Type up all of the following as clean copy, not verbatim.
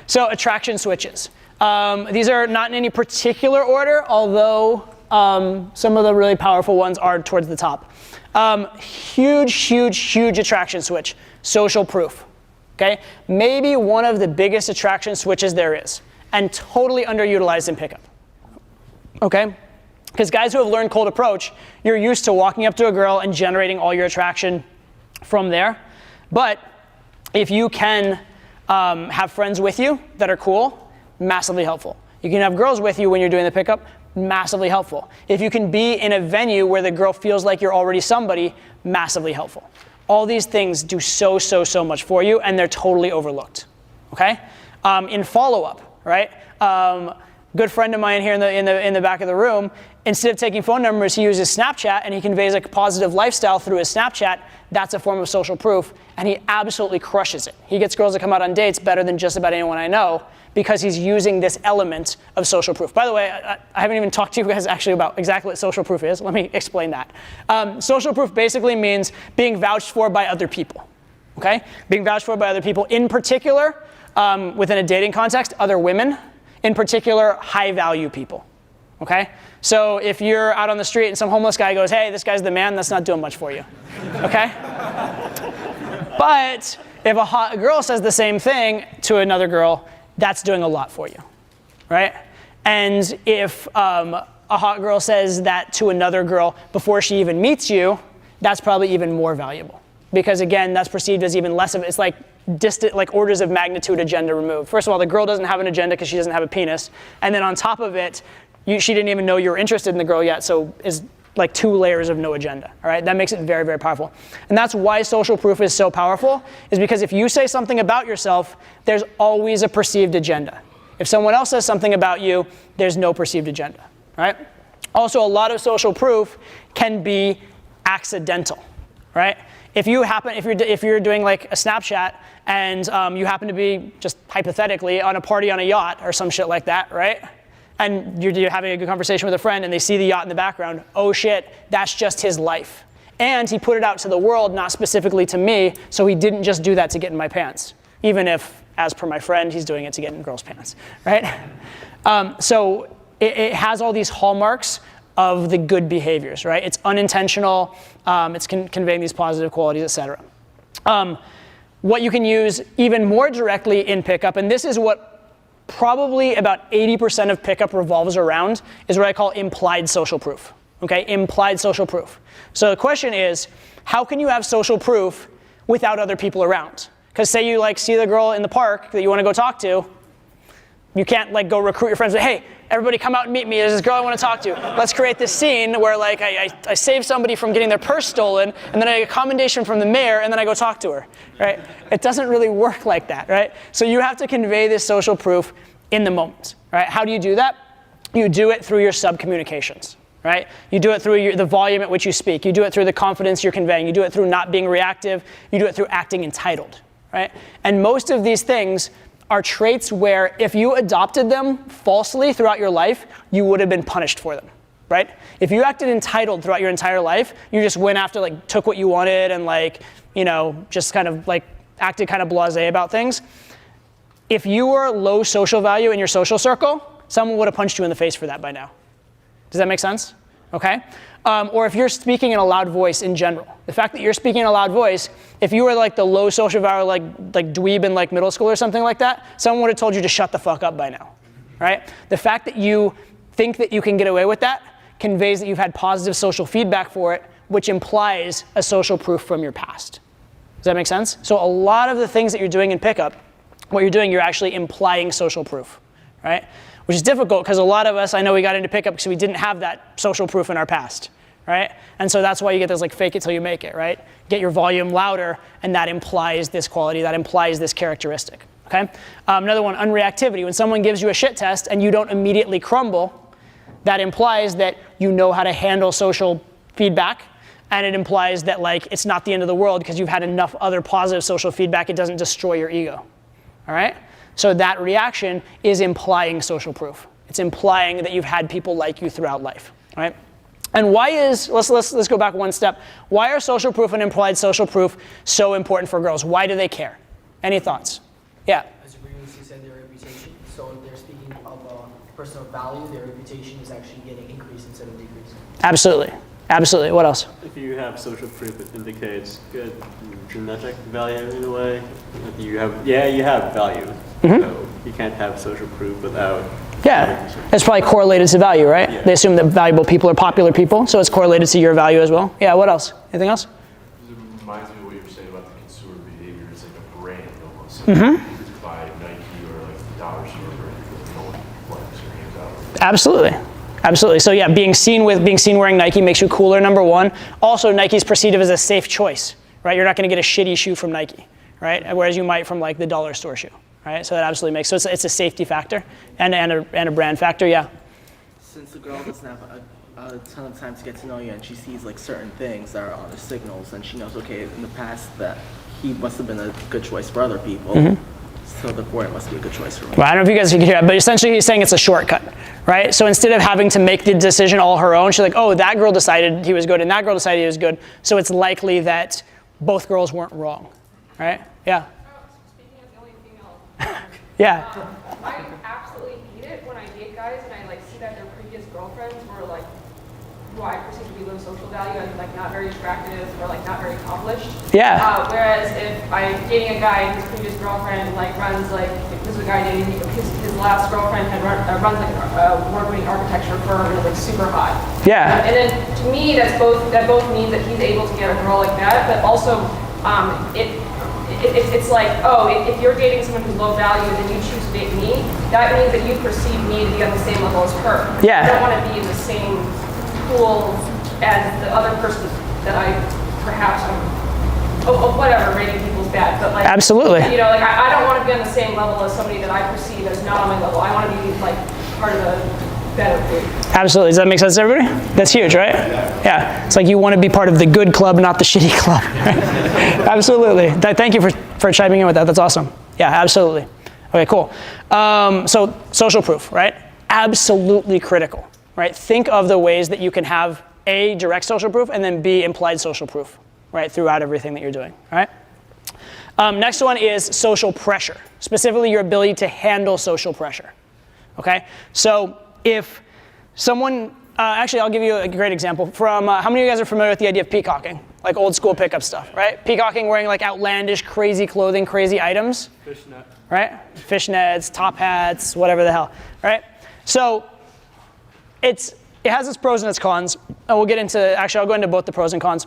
So attraction switches. These are not in any particular order, although some of the really powerful ones are towards the top. Huge attraction switch, social proof. Okay? Maybe one of the biggest attraction switches there is, and totally underutilized in pickup. Okay? Because guys who have learned cold approach, you're used to walking up to a girl and generating all your attraction from there. But if you can have friends with you that are cool, massively helpful. You can have girls with you when you're doing the pickup, massively helpful. If you can be in a venue where the girl feels like you're already somebody, massively helpful. All these things do so much for you, and they're totally overlooked. Okay? In follow-up, right? Good friend of mine here in the back of the room, instead of taking phone numbers, he uses Snapchat, and he conveys a positive lifestyle through his Snapchat. That's a form of social proof, and he absolutely crushes it. He gets girls to come out on dates better than just about anyone I know, because he's using this element of social proof. By the way, I haven't even talked to you guys actually about exactly what social proof is. Let me explain that. Social proof basically means being vouched for by other people. Okay? Being vouched for by other people, in particular, within a dating context, other women, in particular, high-value people. Okay? So if you're out on the street and some homeless guy goes, hey, this guy's the man, that's not doing much for you. Okay? But if a hot girl says the same thing to another girl, that's doing a lot for you, right? And if a hot girl says that to another girl before she even meets you, that's probably even more valuable. Because again, that's perceived as even less of it. It's like distant, like orders of magnitude agenda removed. First of all, the girl doesn't have an agenda because she doesn't have a penis. And then on top of it, she didn't even know you were interested in the girl yet, so is like 2 layers of no agenda, all right? That makes it very powerful. And that's why social proof is so powerful, is because if you say something about yourself, there's always a perceived agenda. If someone else says something about you, there's no perceived agenda, right? Also, a lot of social proof can be accidental, right? If you're doing like a Snapchat and you happen to be, just hypothetically, on a party on a yacht or some shit like that, right? And you're having a good conversation with a friend and they see the yacht in the background, oh shit, that's just his life. And he put it out to the world, not specifically to me, so he didn't just do that to get in my pants. Even if, as per my friend, he's doing it to get in girls' pants, right? So it has all these hallmarks of the good behaviors, right? It's unintentional, it's conveying these positive qualities, etc. What you can use even more directly in pickup, and this is what probably about 80% of pickup revolves around, is what I call implied social proof. Okay, implied social proof. So the question is, how can you have social proof without other people around? Because say you see the girl in the park that you want to go talk to, you can't go recruit your friends and say, hey, everybody come out and meet me, there's this girl I want to talk to. Let's create this scene where I save somebody from getting their purse stolen, and then I get a commendation from the mayor, and then I go talk to her, right? It doesn't really work like that, right? So you have to convey this social proof in the moment, right? How do you do that? You do it through your sub-communications, right? You do it through the volume at which you speak. You do it through the confidence you're conveying. You do it through not being reactive. You do it through acting entitled, right? And most of these things are traits where if you adopted them falsely throughout your life, you would have been punished for them, right? If you acted entitled throughout your entire life, you just went after, took what you wanted and just kind of acted kind of blasé about things. If you were low social value in your social circle, someone would have punched you in the face for that by now. Does that make sense? Okay? Or if you're speaking in a loud voice in general. The fact that you're speaking in a loud voice, if you were the low social value, like dweeb in middle school or something like that, someone would have told you to shut the fuck up by now, right? The fact that you think that you can get away with that conveys that you've had positive social feedback for it, which implies a social proof from your past. Does that make sense? So a lot of the things that you're doing in pickup, what you're doing, you're actually implying social proof, right? Which is difficult because a lot of us, I know we got into pickup because we didn't have that social proof in our past, right? And so that's why you get this fake it till you make it, right? Get your volume louder, and that implies this quality, that implies this characteristic, okay? Another one, unreactivity. When someone gives you a shit test and you don't immediately crumble, that implies that you know how to handle social feedback, and it implies that it's not the end of the world because you've had enough other positive social feedback, it doesn't destroy your ego, all right? So that reaction is implying social proof. It's implying that you've had people like you throughout life, right? And why is, let's go back one step. Why are social proof and implied social proof so important for girls? Why do they care? Any thoughts? Yeah. As you bring in said, their reputation. So if they're speaking of personal value, their reputation is actually getting increased instead of decreased. Absolutely. Absolutely. What else? If you have social proof, it indicates good genetic value in a way. If you have value. So you can't have social proof without. Yeah, it's probably correlated to value, right? Yeah. They assume that valuable people are popular people, so it's correlated to your value as well. Yeah, what else? Anything else? It reminds me of what you were saying about the consumer behavior. It's like a brand almost. Like you could buy Nike or like the dollar store where no one flex or hands out. Absolutely. Absolutely. So yeah, being seen wearing Nike makes you cooler, number one. Also, Nike's perceived as a safe choice, right? You're not going to get a shitty shoe from Nike, right? Whereas you might from like the dollar store shoe, right? So that absolutely makes, so it's a safety factor and a brand factor, yeah. Since the girl doesn't have a ton of time to get to know you and she sees like certain things that are on the signals and she knows, okay, in the past that he must have been a good choice for other people. So therefore it must be a good choice for me. Well, I don't know if you guys can hear that, but essentially he's saying it's a shortcut, right? So instead of having to make the decision all her own, she's like, oh, that girl decided he was good and that girl decided he was good. So it's likely that both girls weren't wrong, right? Yeah. Speaking as the only female. Yeah. I absolutely hate it when I date guys and I like see that their previous girlfriends were like, who I perceive to be low social value and like not very attractive or like not very accomplished. Yeah. Whereas if I'm dating a guy whose previous girlfriend like runs like, this was a guy dating, his last girlfriend had runs like award-winning architecture firm and is like super hot. Yeah. And then to me that both means that he's able to get a girl like that, but also it's like, oh, if you're dating someone who's low value and you choose to date me, that means that you perceive me to be on the same level as her. Yeah. I don't want to be in the same pool as the other person that I perhaps whatever, rating people's bad, but like, Absolutely. you know, like I don't want to be on the same level as somebody that I perceive as not on my level. I want to be like part of a better group. Absolutely. Does that make sense to everybody? That's huge, right? Yeah. It's like you want to be part of the good club, not the shitty club. Absolutely. Thank you for chiming in with that. That's awesome. Yeah, absolutely. Okay, cool. So social proof, right? Absolutely critical, right? Think of the ways that you can have A, direct social proof, and then B, implied social proof, right? Throughout everything that you're doing, all right? Next one is social pressure, specifically your ability to handle social pressure, okay? So if someone, actually I'll give you a great example from, how many of you guys are familiar with the idea of peacocking? Like old school pickup stuff, right? Peacocking, wearing like outlandish, crazy clothing, crazy items. Fishnet. Right? Fishnets, top hats, whatever the hell, right? So it has its pros and its cons, and we'll get into, actually I'll go into both the pros and cons.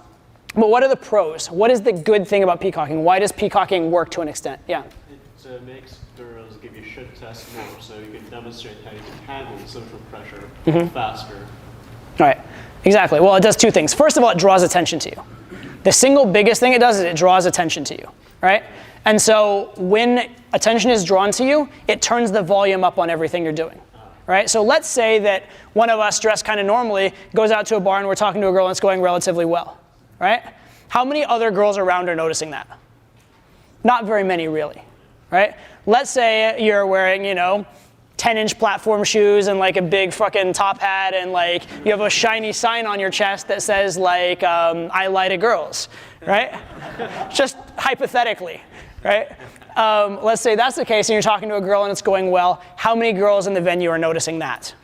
But what are the pros? What is the good thing about peacocking? Why does peacocking work to an extent? Yeah. It makes girls give you shit tests more, so you can demonstrate how you can handle social pressure faster. All right, exactly. Well, it does two things. First of all, it draws attention to you. The single biggest thing it does is it draws attention to you, right? And so when attention is drawn to you, it turns the volume up on everything you're doing, right? So let's say that one of us dressed kind of normally goes out to a bar and we're talking to a girl and it's going relatively well, right? How many other girls around are noticing that? Not very many, really, right? Let's say you're wearing, 10-inch platform shoes and like a big fucking top hat and like you have a shiny sign on your chest that says like, I lie to girls, right? Just hypothetically, right? Let's say that's the case and you're talking to a girl and it's going well. How many girls in the venue are noticing that?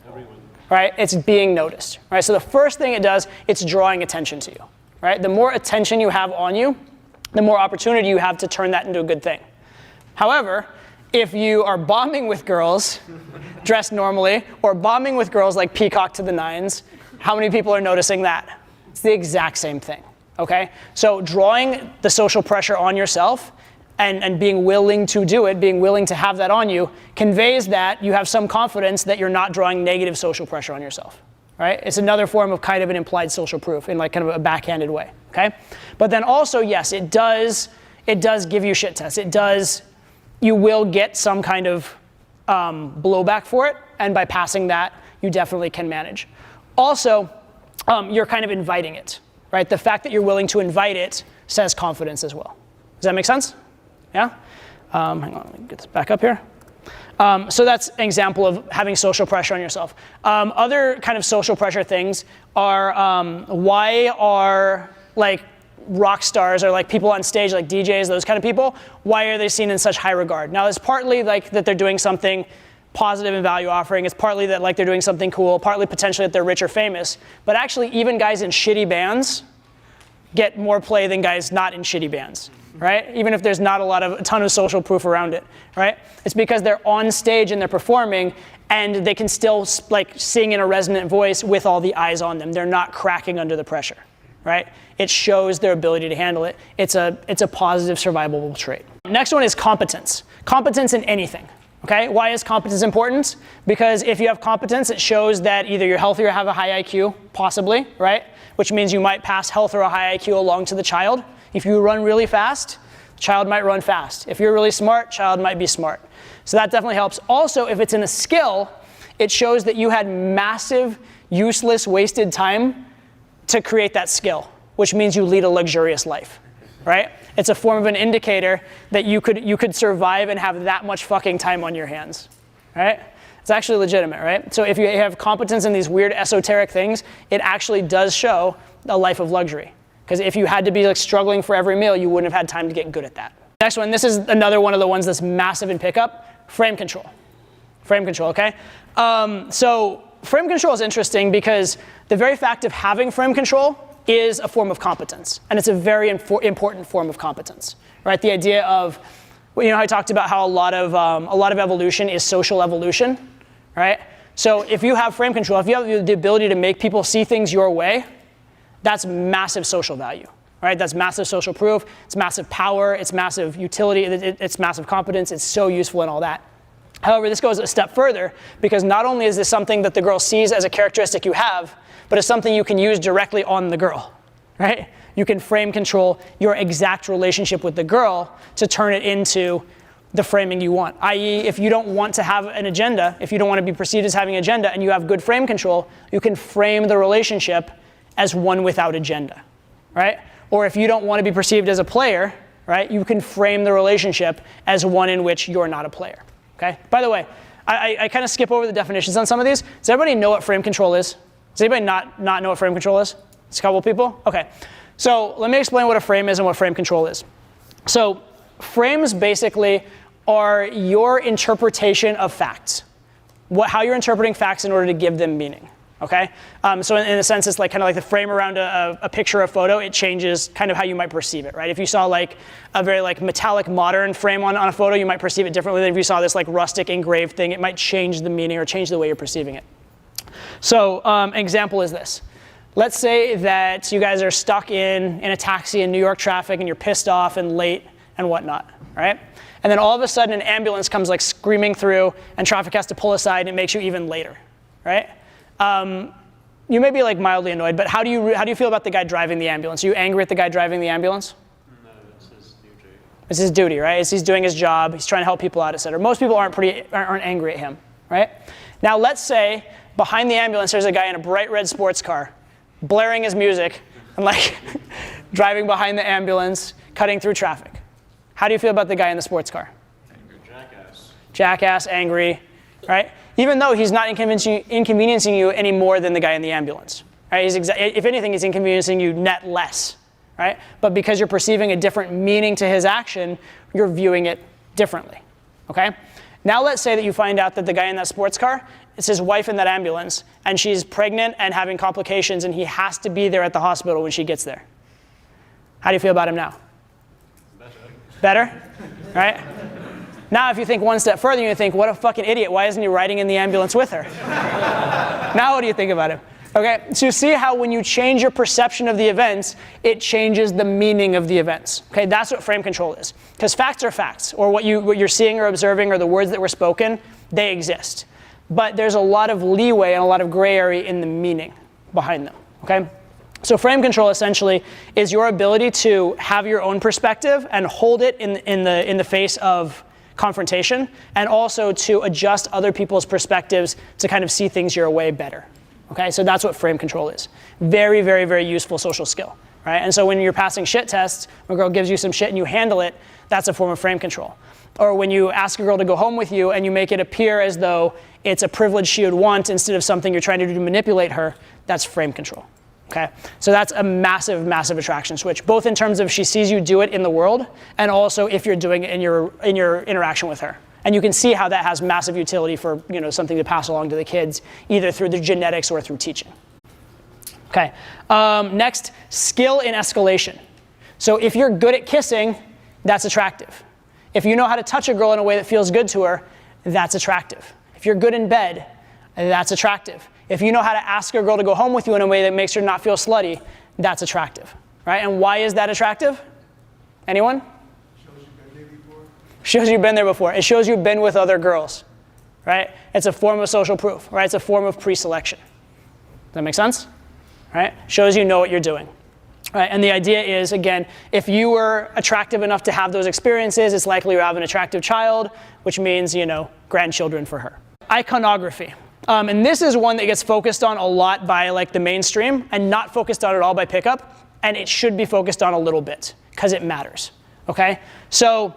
Everyone. Right? It's being noticed, right? So the first thing it does, it's drawing attention to you, right? The more attention you have on you, the more opportunity you have to turn that into a good thing. However, if you are bombing with girls dressed normally or bombing with girls like peacock to the nines, how many people are noticing that? It's the exact same thing, okay? So drawing the social pressure on yourself and being willing to do it, being willing to have that on you, conveys that you have some confidence that you're not drawing negative social pressure on yourself, right? It's another form of kind of an implied social proof in like kind of a backhanded way, okay? But then also, yes, it does give you shit tests. You will get some kind of blowback for it, and by passing that, you definitely can manage. Also, you're kind of inviting it, right? The fact that you're willing to invite it says confidence as well. Does that make sense? Yeah? Hang on, let me get this back up here. So that's an example of having social pressure on yourself. Other kind of social pressure things are why are like rock stars or like people on stage, like DJs, those kind of people, why are they seen in such high regard? Now, it's partly like that they're doing something positive and value offering. It's partly that like they're doing something cool, partly potentially that they're rich or famous. But actually, even guys in shitty bands get more play than guys not in shitty bands, right? Even if there's not a ton of social proof around it, right? It's because they're on stage and they're performing, and they can still like sing in a resonant voice with all the eyes on them. They're not cracking under the pressure, right? It shows their ability to handle it. It's a positive survivable trait. Next one is competence. Competence in anything, okay? Why is competence important? Because if you have competence, it shows that either you're healthy or have a high IQ, possibly, right? Which means you might pass health or a high IQ along to the child. If you run really fast, the child might run fast. If you're really smart, child might be smart. So that definitely helps. Also, if it's in a skill, it shows that you had massive, useless, wasted time to create that skill, which means you lead a luxurious life, right? It's a form of an indicator that you could survive and have that much fucking time on your hands, right? It's actually legitimate, right? So if you have competence in these weird esoteric things, it actually does show a life of luxury. Because if you had to be like struggling for every meal, you wouldn't have had time to get good at that. Next one, this is another one of the ones that's massive in pickup, frame control. Frame control, okay? So frame control is interesting because the very fact of having frame control is a form of competence. And it's a very important form of competence, right? The idea of, you know, I talked about how a lot of evolution is social evolution, right? So if you have frame control, if you have the ability to make people see things your way, that's massive social value, right? That's massive social proof, it's massive power, it's massive utility, it's massive competence, it's so useful and all that. However, this goes a step further because not only is this something that the girl sees as a characteristic you have, but it's something you can use directly on the girl, right? You can frame control your exact relationship with the girl to turn it into the framing you want. I.e., if you don't want to have an agenda, if you don't want to be perceived as having an agenda and you have good frame control, you can frame the relationship as one without agenda, right? Or if you don't want to be perceived as a player, right, you can frame the relationship as one in which you're not a player, okay? By the way, I kind of skip over the definitions on some of these. Does everybody know what frame control is? Does anybody not know what frame control is? It's a couple of people? Okay. So let me explain what a frame is and what frame control is. So frames basically are your interpretation of facts, how you're interpreting facts in order to give them meaning. Okay, so in a sense, it's like kind of like the frame around a picture or photo. It changes kind of how you might perceive it, right? If you saw like a very like metallic modern frame on a photo, you might perceive it differently than if you saw this like rustic engraved thing. It might change the meaning or change the way you're perceiving it. So an example is this. Let's say that you guys are stuck in a taxi in New York traffic and you're pissed off and late and whatnot, right? And then all of a sudden an ambulance comes like screaming through and traffic has to pull aside and it makes you even later, right? You may be like mildly annoyed, but how do you feel about the guy driving the ambulance? Are you angry at the guy driving the ambulance? No, it's his duty. It's his duty, right? He's doing his job. He's trying to help people out, et cetera. Most people aren't angry at him, right? Now let's say behind the ambulance there's a guy in a bright red sports car, blaring his music and like driving behind the ambulance, cutting through traffic. How do you feel about the guy in the sports car? Angry jackass. Jackass, angry, right? Even though he's not inconveniencing you any more than the guy in the ambulance, right? If anything, he's inconveniencing you net less, right? But because you're perceiving a different meaning to his action, you're viewing it differently, okay? Now let's say that you find out that the guy in that sports car, it's his wife in that ambulance, and she's pregnant and having complications, and he has to be there at the hospital when she gets there. How do you feel about him now? Better, right? Now, if you think one step further, you think, what a fucking idiot. Why isn't he riding in the ambulance with her? Now, what do you think about him? Okay, so you see how when you change your perception of the events, it changes the meaning of the events. Okay, that's what frame control is. Because facts are facts, or what you're seeing or observing or the words that were spoken, they exist. But there's a lot of leeway and a lot of gray area in the meaning behind them, okay? So frame control essentially is your ability to have your own perspective and hold it in the face of confrontation, and also to adjust other people's perspectives to kind of see things your way better. Okay, so that's what frame control is. Very, very, very useful social skill, right? And so when you're passing shit tests, when a girl gives you some shit and you handle it, that's a form of frame control. Or when you ask a girl to go home with you and you make it appear as though it's a privilege she would want instead of something you're trying to do to manipulate her, that's frame control. Okay, so that's a massive, massive attraction switch, both in terms of she sees you do it in the world, and also if you're doing it in your interaction with her. And you can see how that has massive utility for something to pass along to the kids, either through the genetics or through teaching. Okay, next, skill in escalation. So if you're good at kissing, that's attractive. If you know how to touch a girl in a way that feels good to her, that's attractive. If you're good in bed, that's attractive. If you know how to ask a girl to go home with you in a way that makes her not feel slutty, that's attractive, right? And why is that attractive? Anyone? Shows you've been there before. Shows you've been there before. It shows you've been with other girls, right? It's a form of social proof, right? It's a form of pre-selection. Does that make sense? Right? Shows you know what you're doing. Right? And the idea is, again, if you were attractive enough to have those experiences, it's likely you have an attractive child, which means, grandchildren for her. Iconography. And this is one that gets focused on a lot by the mainstream and not focused on at all by pickup. And it should be focused on a little bit because it matters. Okay? So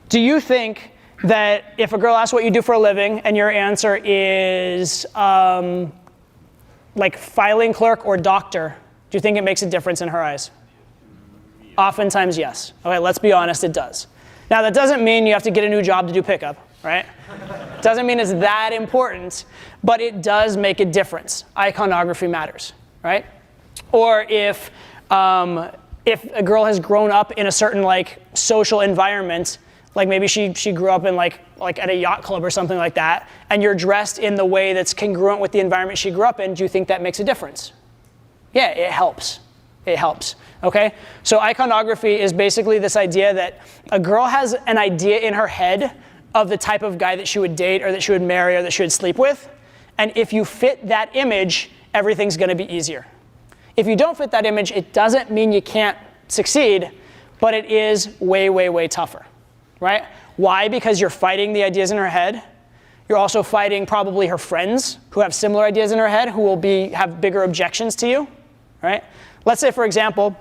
do you think that if a girl asks what you do for a living and your answer is filing clerk or doctor, do you think it makes a difference in her eyes? Yeah. Oftentimes, yes. Okay, let's be honest, it does. Now, that doesn't mean you have to get a new job to do pickup, right? Doesn't mean it's that important, but it does make a difference. Iconography matters, right? Or if a girl has grown up in a certain social environment, maybe she grew up in at a yacht club or something like that, and you're dressed in the way that's congruent with the environment she grew up in, do you think that makes a difference? Yeah, it helps. It helps, okay? So iconography is basically this idea that a girl has an idea in her head of the type of guy that she would date or that she would marry or that she would sleep with. And if you fit that image, everything's gonna be easier. If you don't fit that image, it doesn't mean you can't succeed, but it is way, way, way tougher, right? Why? Because you're fighting the ideas in her head. You're also fighting probably her friends who have similar ideas in her head who will have bigger objections to you, right? Let's say, for example,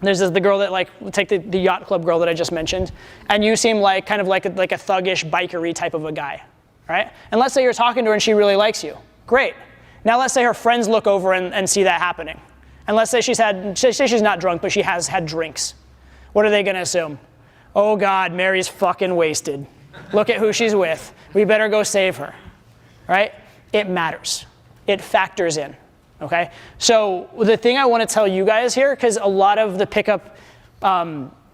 there's the girl that take the yacht club girl that I just mentioned, and you seem kind of like a thuggish, bikery type of a guy, right? And let's say you're talking to her and she really likes you. Great. Now let's say her friends look over and see that happening. And let's say she's not drunk, but she has had drinks. What are they gonna assume? Oh God, Mary's fucking wasted. Look at who she's with. We better go save her, right? It matters. It factors in, okay? So the thing I want to tell you guys here, because a lot of the pickup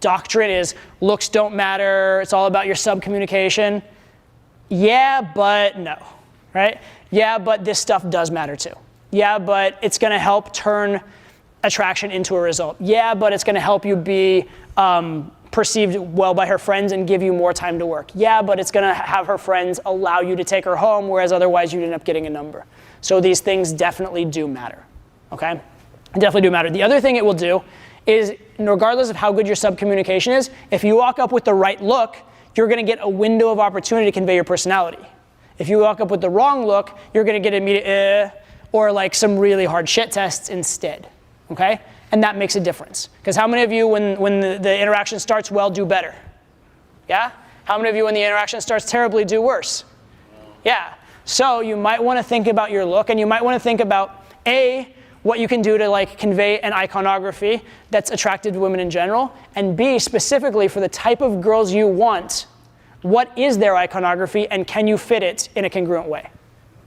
doctrine is looks don't matter, it's all about your sub-communication. Yeah, but no, right? Yeah, but this stuff does matter too. Yeah, but it's going to help turn attraction into a result. Yeah, but it's going to help you be perceived well by her friends and give you more time to work. Yeah, but it's going to have her friends allow you to take her home, whereas otherwise you'd end up getting a number. So these things definitely do matter, okay? Definitely do matter. The other thing it will do is, regardless of how good your sub-communication is, if you walk up with the right look, you're going to get a window of opportunity to convey your personality. If you walk up with the wrong look, you're going to get immediate or some really hard shit tests instead, okay? And that makes a difference. Because how many of you, when the interaction starts well, do better? Yeah? How many of you, when the interaction starts terribly, do worse? Yeah. So you might want to think about your look, and you might want to think about, A, what you can do to convey an iconography that's attractive to women in general, and B, specifically for the type of girls you want, what is their iconography, and can you fit it in a congruent way,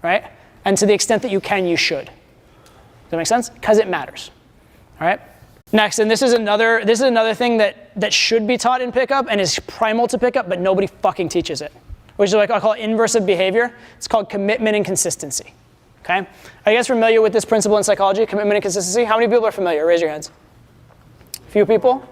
right? And to the extent that you can, you should. Does that make sense? Because it matters. All right. Next, and this is another thing that should be taught in pickup and is primal to pickup, but nobody fucking teaches it, which is I call it inversive behavior. It's called commitment and consistency. Okay. Are you guys familiar with this principle in psychology, commitment and consistency? How many people are familiar? Raise your hands. A few people?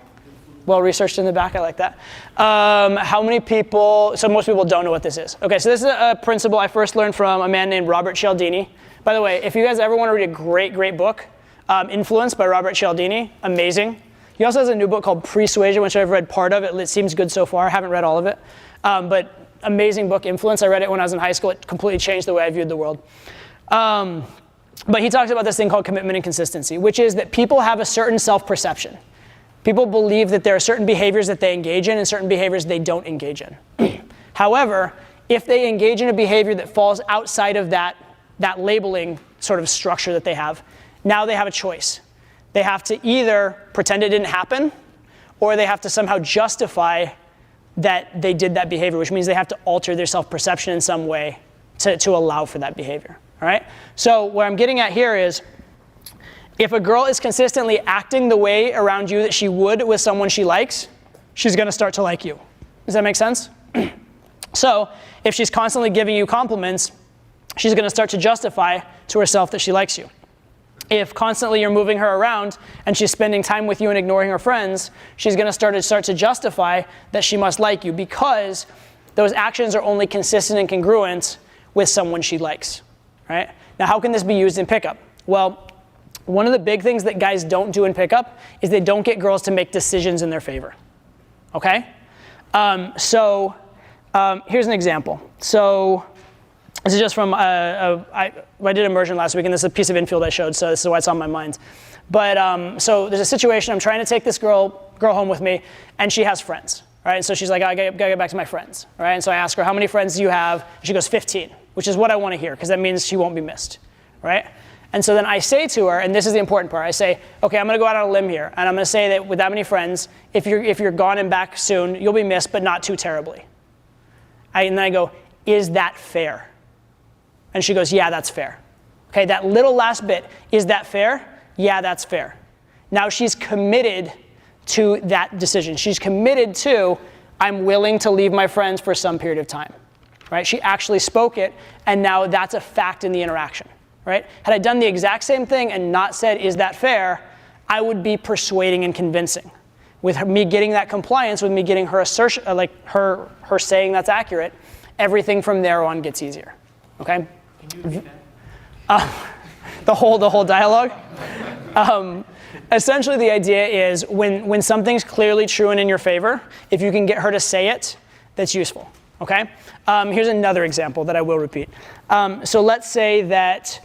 Well researched in the back. I like that. How many people? So most people don't know what this is. Okay. So this is a principle I first learned from a man named Robert Cialdini. By the way, if you guys ever want to read a great book, Influence by Robert Cialdini, amazing. He also has a new book called Persuasion, which I've read part of it. It seems good so far. I haven't read all of it. But amazing book, Influence. I read it when I was in high school. It completely changed the way I viewed the world. But he talks about this thing called commitment and consistency, which is that people have a certain self-perception. People believe that there are certain behaviors that they engage in and certain behaviors they don't engage in. However, if they engage in a behavior that falls outside of that labeling sort of structure that they have, now they have a choice. They have to either pretend it didn't happen, or they have to somehow justify that they did that behavior, which means they have to alter their self-perception in some way to allow for that behavior, all right? So what I'm getting at here is, if a girl is consistently acting the way around you that she would with someone she likes, she's gonna start to like you. Does that make sense? So if she's constantly giving you compliments, she's gonna start to justify to herself that she likes you. If constantly you're moving her around and she's spending time with you and ignoring her friends, she's gonna start to justify that she must like you, because those actions are only consistent and congruent with someone she likes, right? Now, how can this be used in pickup? Well, one of the big things that guys don't do in pickup is they don't get girls to make decisions in their favor, okay? Here's an example. So this is just from, I did immersion last week, and this is a piece of infield I showed, so this is why it's on my mind. But so there's a situation, I'm trying to take this girl home with me, and she has friends, right? And so she's like, I gotta get back to my friends, right? And so I ask her, how many friends do you have? She goes, 15, which is what I wanna hear, because that means she won't be missed, right? And so then I say to her, and this is the important part, I say, okay, I'm gonna go out on a limb here, and I'm gonna say that with that many friends, if you're gone and back soon, you'll be missed, but not too terribly. And then I go, is that fair? And she goes, yeah, that's fair. Okay, that little last bit, is that fair? Yeah, that's fair. Now she's committed to that decision. She's committed to, I'm willing to leave my friends for some period of time, right? She actually spoke it, and now that's a fact in the interaction, right? Had I done the exact same thing and not said, is that fair, I would be persuading and convincing. With me getting that compliance, with me getting her assertion, like her saying that's accurate, everything from there on gets easier, okay? Can you repeat that? The whole dialogue? Essentially the idea is when something's clearly true and in your favor, if you can get her to say it, that's useful, okay? Here's another example that I will repeat. So let's say that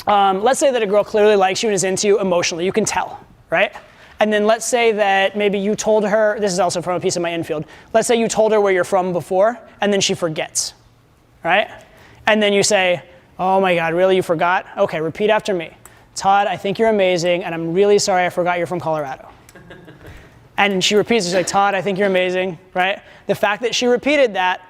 a girl clearly likes you and is into you emotionally, you can tell, right? And then let's say that maybe you told her, this is also from a piece of my infield, let's say you told her where you're from before, and then she forgets, right? And then you say, oh my God, really, you forgot? Okay, repeat after me. Todd, I think you're amazing, and I'm really sorry I forgot you're from Colorado. And she repeats, she's like, Todd, I think you're amazing, right? The fact that she repeated that,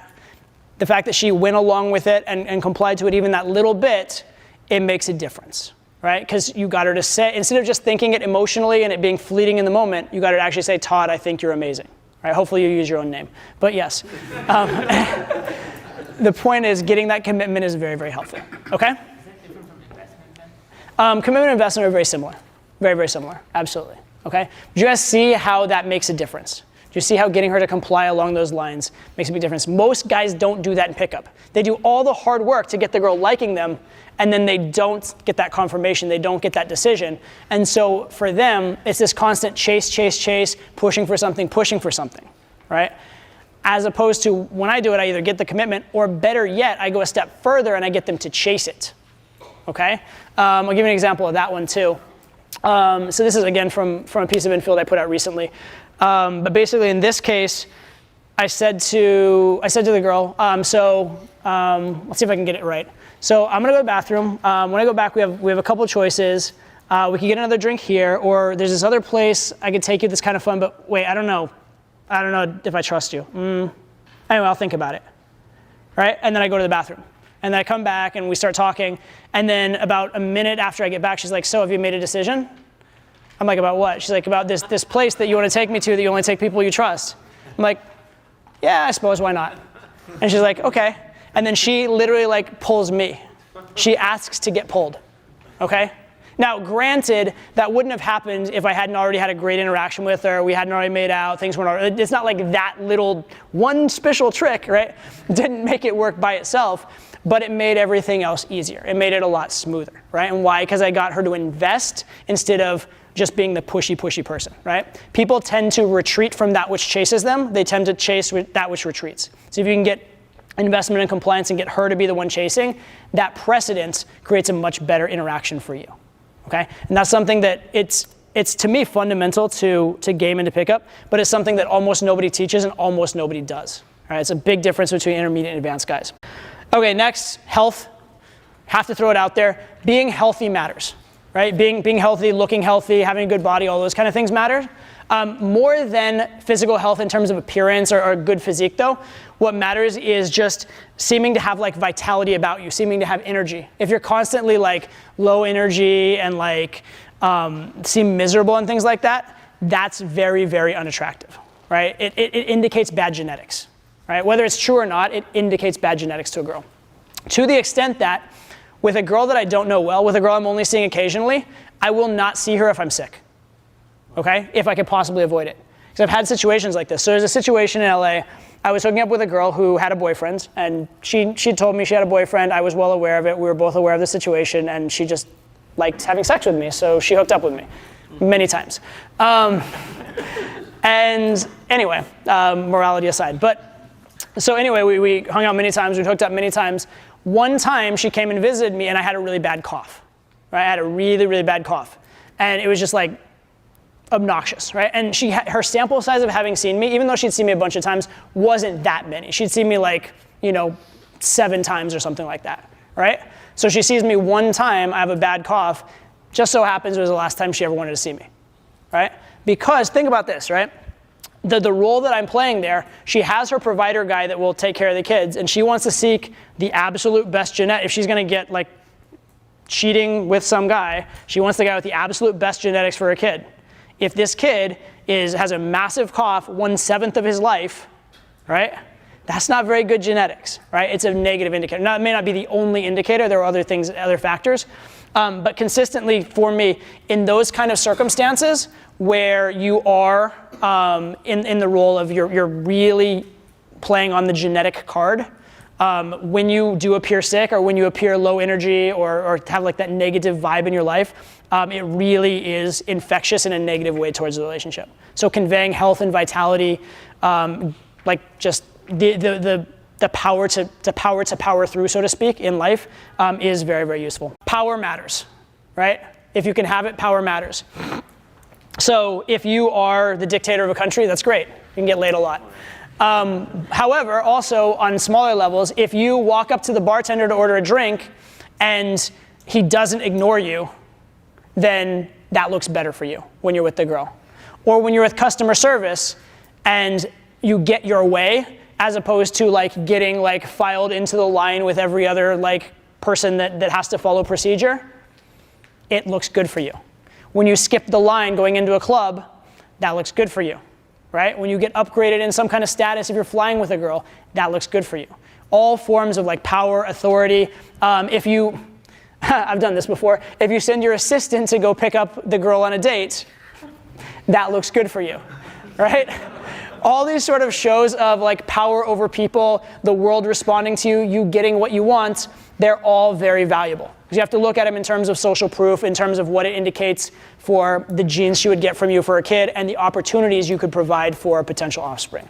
the fact that she went along with it and complied to it even that little bit, it makes a difference, right? Because you got her to say, instead of just thinking it emotionally and it being fleeting in the moment, you got her to actually say, Todd, I think you're amazing, right? Hopefully you use your own name, but yes. The point is getting that commitment is very, very helpful, okay? Is that different from investment then? Commitment and investment are very similar, very, very similar, absolutely, okay? Do you guys see how that makes a difference? Do you see how getting her to comply along those lines makes a big difference? Most guys don't do that in pickup. They do all the hard work to get the girl liking them, and then they don't get that confirmation, they don't get that decision. And so for them, it's this constant chase, pushing for something, right? As opposed to when I do it, I either get the commitment, or better yet, I go a step further and I get them to chase it, okay? I'll give you an example of that one too. So this is again from a piece of infield I put out recently. But basically in this case, I said to the girl, let's see if I can get it right. So I'm gonna go to the bathroom. When I go back, we have a couple choices. We can get another drink here, or there's this other place I could take you that's kind of fun, but wait, I don't know if I trust you. Anyway, I'll think about it, right? And then I go to the bathroom. And then I come back and we start talking. And then about a minute after I get back, she's like, so have you made a decision? I'm like, about what? She's like, about this place that you want to take me to that you only take people you trust. I'm like, yeah, I suppose, why not? And she's like, okay. And then she literally like pulls me. She asks to get pulled, okay? Now, granted, that wouldn't have happened if I hadn't already had a great interaction with her, we hadn't already made out, things weren't already, it's not like that little one special trick, right? Didn't make it work by itself, but it made everything else easier. It made it a lot smoother, right? And why? Because I got her to invest instead of just being the pushy person, right? People tend to retreat from that which chases them. They tend to chase that which retreats. So if you can get investment and compliance and get her to be the one chasing, that precedence creates a much better interaction for you. Okay, and that's something that it's to me fundamental to game and to pickup, but it's something that almost nobody teaches and almost nobody does. All right, it's a big difference between intermediate and advanced guys. Okay, next, health. Have to throw it out there. Being healthy matters. right? Being healthy, looking healthy, having a good body, all those kind of things matter. More than physical health in terms of appearance or good physique though, what matters is just seeming to have like vitality about you, seeming to have energy. If you're constantly like low energy and like seem miserable and things like that, that's very, very unattractive, right? It indicates bad genetics, right? Whether it's true or not, it indicates bad genetics to a girl. To the extent that with a girl that I don't know well, with a girl I'm only seeing occasionally, I will not see her if I'm sick, okay? If I could possibly avoid it. Because I've had situations like this. So there's a situation in LA, I was hooking up with a girl who had a boyfriend, and she told me she had a boyfriend. I was well aware of it. We were both aware of the situation, and she just liked having sex with me, so she hooked up with me many times. And anyway, morality aside. So anyway, we hung out many times, we hooked up many times. One time she came and visited me and I had a really bad cough, right? I had a really, really bad cough. And it was just like obnoxious, right? And her sample size of having seen me, even though she'd seen me a bunch of times, wasn't that many. She'd seen me like, 7 times or something like that, right? So she sees me one time, I have a bad cough, just so happens it was the last time she ever wanted to see me, right? Because think about this, right? The role that I'm playing there, she has her provider guy that will take care of the kids, and she wants to seek the absolute best genetic. If she's gonna get like cheating with some guy, she wants the guy with the absolute best genetics for her kid. If this kid has a massive cough 1/7 of his life, right? That's not very good genetics, right? It's a negative indicator. Now, it may not be the only indicator, there are other things, other factors, but consistently for me, in those kind of circumstances where you are in the role of you're really playing on the genetic card, when you do appear sick or when you appear low energy or have like that negative vibe in your life, it really is infectious in a negative way towards the relationship. So conveying health and vitality, like just the power to power through, so to speak, in life is very, very useful. Power matters, right? If you can have it, power matters. So if you are the dictator of a country, that's great. You can get laid a lot. However, also on smaller levels, if you walk up to the bartender to order a drink and he doesn't ignore you, then that looks better for you when you're with the girl. Or when you're with customer service and you get your way, as opposed to like getting like filed into the line with every other like person that has to follow procedure, it looks good for you. When you skip the line going into a club, that looks good for you, right? When you get upgraded in some kind of status, if you're flying with a girl, that looks good for you. All forms of like power, authority. If you, I've done this before, if you send your assistant to go pick up the girl on a date, that looks good for you, right? All these sort of shows of like power over people, the world responding to you, you getting what you want, they're all very valuable. Because you have to look at them in terms of social proof, in terms of what it indicates for the genes she would get from you for a kid and the opportunities you could provide for a potential offspring.